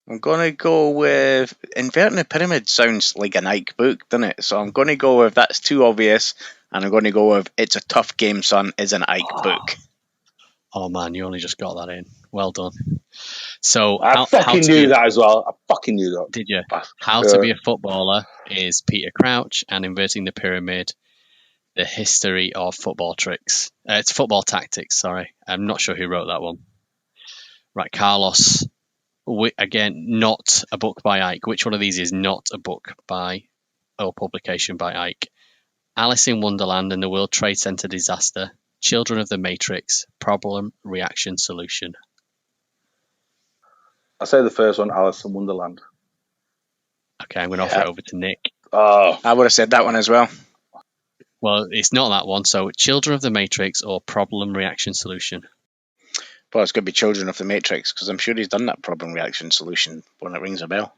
I'm going to go with Inverting the Pyramid. Sounds like an Icke book, doesn't it? So I'm going to go with That's Too Obvious, and I'm going to go with It's a Tough Game, Son is an Icke book. Oh man, you only just got that in. Well done. So I knew that as well. I fucking knew that. Did you? How to Be a Footballer is Peter Crouch, and Inverting the Pyramid, The History of Football Tricks. It's Football Tactics, sorry. I'm not sure who wrote that one. Right, Carlos. Again, not a book by Icke. Which one of these is not a book by or publication by Icke? Alice in Wonderland and the World Trade Center Disaster, Children of the Matrix, Problem, Reaction, Solution. I say the first one, Alice in Wonderland. Okay, I'm going to offer it over to Nick. I would have said that one as well. Well, it's not that one. So, Children of the Matrix or Problem, Reaction, Solution. Well, it's going to be Children of the Matrix, because I'm sure he's done that Problem, Reaction, Solution when it rings a bell.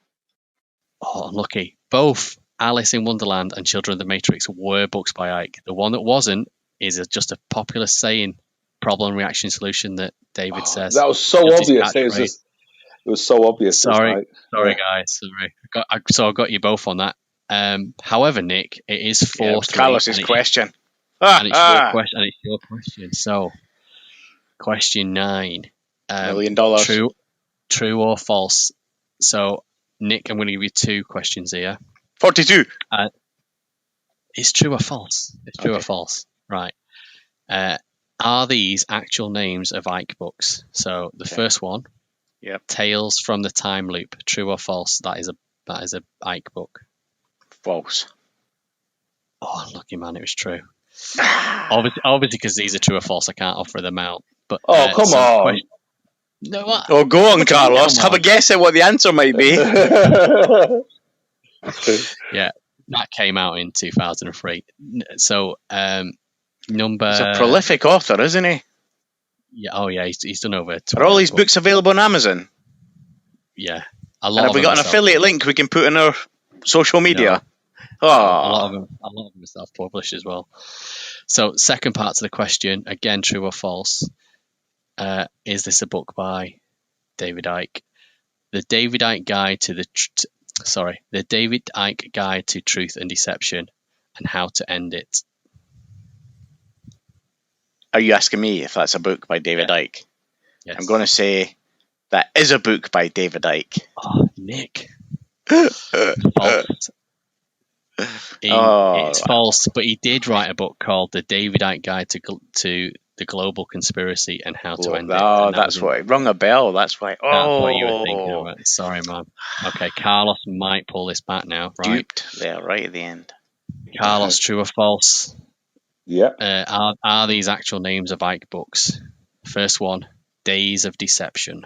Oh, unlucky. Both Alice in Wonderland and Children of the Matrix were books by Icke. The one that wasn't is just a popular saying, Problem, Reaction, Solution, that David says. That was so obvious. It was so obvious. Sorry, guys. Sorry. I got you both on that. However, Nick, it is 4-3. Carlos's question. And it's your question. So, question 9. $1 million. True or false? So, Nick, I'm going to give you 2 questions here. 42. It's true or false? It's true or false. Right. Are these actual names of Icke books? So, the first one, Tales from the Time Loop. True or false? That is a Icke book. False. Oh, lucky man, it was true. Obviously, because these are true or false, I can't offer them out. But come on. No, what? Oh, go on, Carlos. Have a guess at what the answer might be. Yeah, that came out in 2003. So, number. He's a prolific author, isn't he? Yeah. Oh, yeah. He's done over 20. Are all these books available on Amazon? Yeah. A And lot have of we them got an are affiliate link we can put in our social media? No. Oh, A lot of them are self-published as well. So, second part to the question, again, true or false? Is this a book by David Icke? The David Icke Guide to the David Icke Guide to Truth and Deception and How to End It. are you asking me if that's a book by David Icke? Yes. I'm going to say that is a book by David Icke. Oh, Nick. False. It's false, but he did write a book called The David Icke Guide to the Global Conspiracy and How to End It. Oh, that's why. Rung a bell. That's why. That's what you were thinking of. Sorry, man. Okay, Carlos might pull this back now. Right. Duped there, right at the end. Carlos, true or false? Yeah. Are these actual names of Icke books? First one, Days of Deception.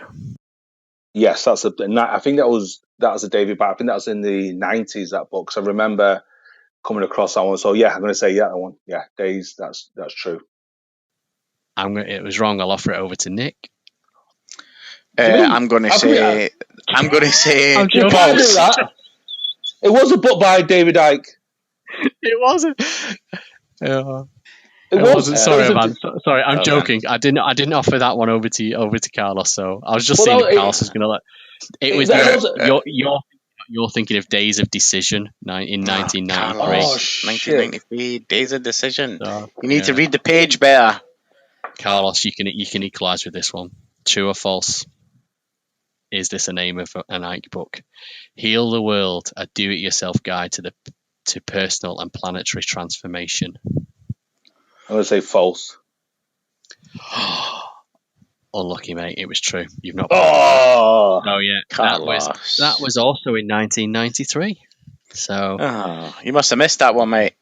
Yes, I think that was a David Icke. I think that was in the 90s, that book. So I remember coming across that one. So yeah, I'm going to say that one. Yeah, Days. That's true. It was wrong. I'll offer it over to Nick. I'm going to say. I'm You can't do that. It was a book by David Icke. It wasn't. It wasn't. Sorry, man. Sorry, I'm joking. Man. I didn't offer that one over to Carlos. So I was just seeing if Carlos was going to let. It was. You're thinking of Days of Decision in 1993. Oh, shit. 1993, Days of Decision. So, you need to read the page better. Carlos, you can equalise with this one. True or false? Is this a name of an Icke book? Heal the World: A Do-It-Yourself Guide to Personal and Planetary Transformation. I'm going to say false. Unlucky, mate. It was true. You've not. Oh, yeah. That was also in 1993. So. You must have missed that one, mate.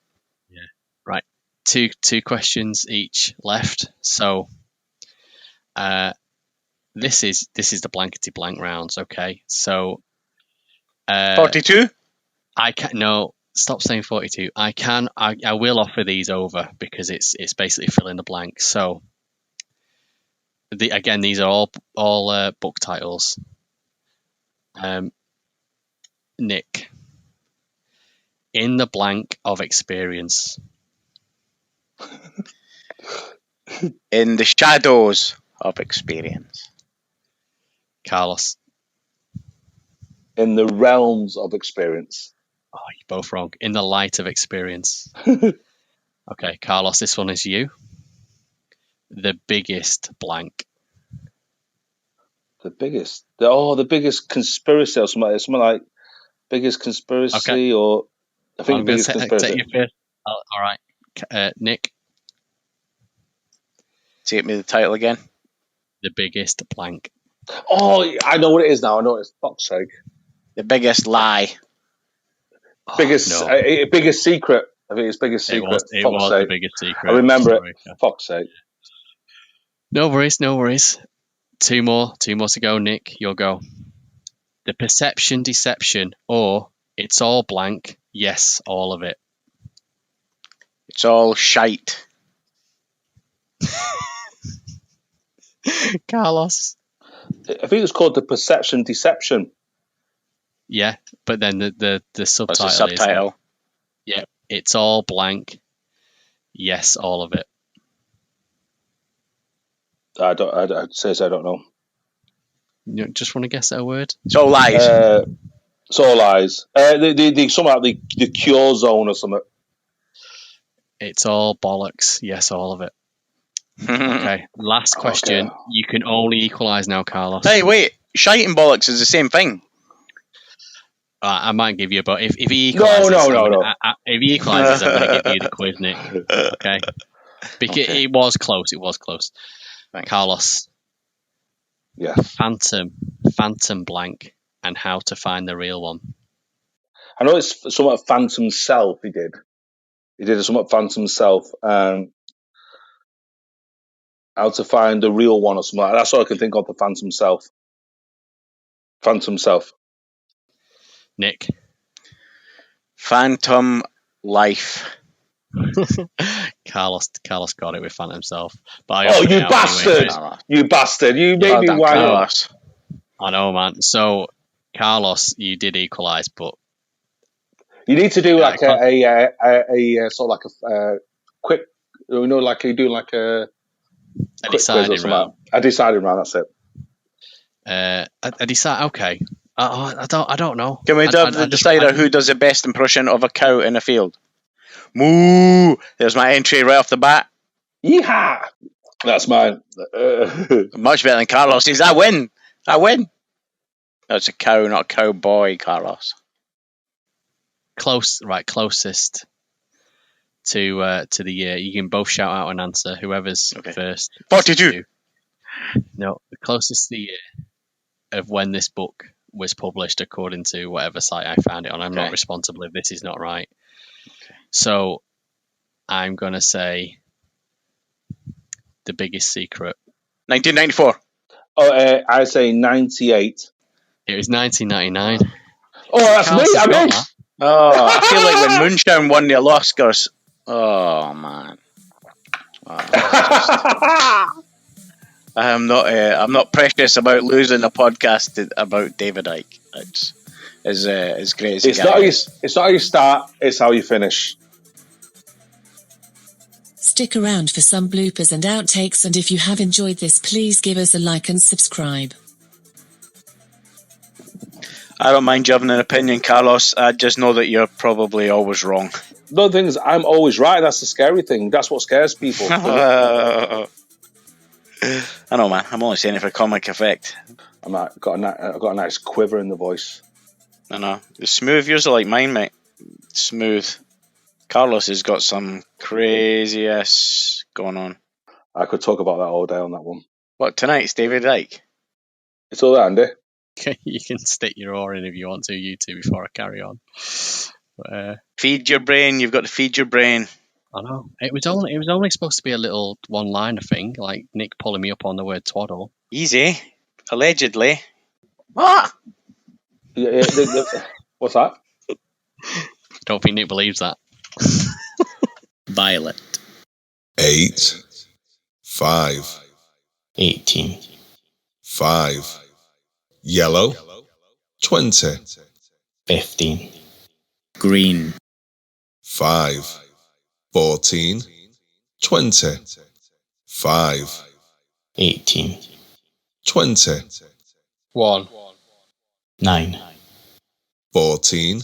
Yeah. Right. Two questions each left. So. This is the blankety blank rounds. Okay. So. 42. I can no. Stop saying 42. I will offer these over because it's basically fill in the blank. So. These are all book titles. Nick, in the blank of experience. In the shadows of experience. Carlos. In the realms of experience. Oh, you're both wrong. In the light of experience. Okay, Carlos, this one is you. The biggest blank. The biggest conspiracy or something like biggest conspiracy. Okay. Or I think biggest conspiracy. Take your first. All right, Nick. Take me the title again. The biggest blank. Oh, I know what it is now. I know it's fuck's sake. The biggest lie. Biggest secret. I think it's biggest secret. It was the biggest secret. I remember it. Fuck's sake. No worries. Two more to go, Nick. You'll go. The perception deception, or it's all blank. Yes, all of it. It's all shite. Carlos. I think it's called the perception deception. Yeah, but then the subtitle. What's the subtitle? Yeah, it's all blank. Yes, all of it. I'd say I don't know. You just want to guess at a word? It's all lies. It's all lies. Something like the cure zone or something. It's all bollocks. Yes, all of it. Okay, last question. Okay. You can only equalise now, Carlos. Hey, wait. Shite and bollocks is the same thing. I might give you, but if he equalises, no. If he equalises, I'm going to give you the quiz, Nick. Okay, because it was close. Thanks. Carlos. Yeah. Phantom blank, and how to find the real one. I know it's somewhat Phantom Self. He did a somewhat Phantom Self. How to find the real one or something like that. That's all I can think of. The Phantom Self. Phantom Self. Nick. Phantom Life. Carlos got it with Phantom himself. But I Oh, offered it you out bastard! anyway. Carlos. You bastard! You made Well me done, wind up. Carlos. I know, man. So, Carlos, you did equalise, but You need to do Yeah, like a sort of like a quick, like you do like a a quick quiz or deciding something. round. A deciding round. That's it. I decide. Okay. I don't know. Can we have the decider who does the best impression of a cow in a field? Moo! There's my entry right off the bat. Yeehaw! That's mine. Much better than Carlos's. I win. That's a cow, not a cowboy, Carlos. Closest to the year. You can both shout out an answer. Whoever's first. 42. No, the closest to the year of when this book was published, according to whatever site I found it on. I'm not responsible if this is not right. Okay. So I'm gonna say The Biggest Secret. 1994. Oh, I say 98. It was 1999. Oh, that's Carlos me. has I'm got in. that. Oh, I feel like when Moonshine won the Oscars. Oh man. I'm not precious about losing a podcast about David Icke. It's as great as It's not how you start. It's how you finish. Stick around for some bloopers and outtakes, and if you have enjoyed this, please give us a like and subscribe. I don't mind you having an opinion, Carlos. I just know that you're probably always wrong. The thing is, I'm always right. That's the scary thing. That's what scares people. I know, man. I'm only saying it for comic effect. I've got a nice quiver in the voice. I know. It's smooth. Yours are like mine, mate. Smooth. Carlos has got some crazy ass going on. I could talk about that all day on that one. What, tonight's David Icke? It's all right, Andy. You can stick your oar in if you want to, you two, before I carry on. But, feed your brain. You've got to feed your brain. I know. It was only supposed to be a little one-liner thing, like Nick pulling me up on the word twaddle. Easy. Allegedly. What? What's that? Don't think Nick believes that. Violet. 8, 5, 18. 5. Yellow. 20, 15. Green. 5, 14, 20, 5, 18. 20, 1. 9. 14,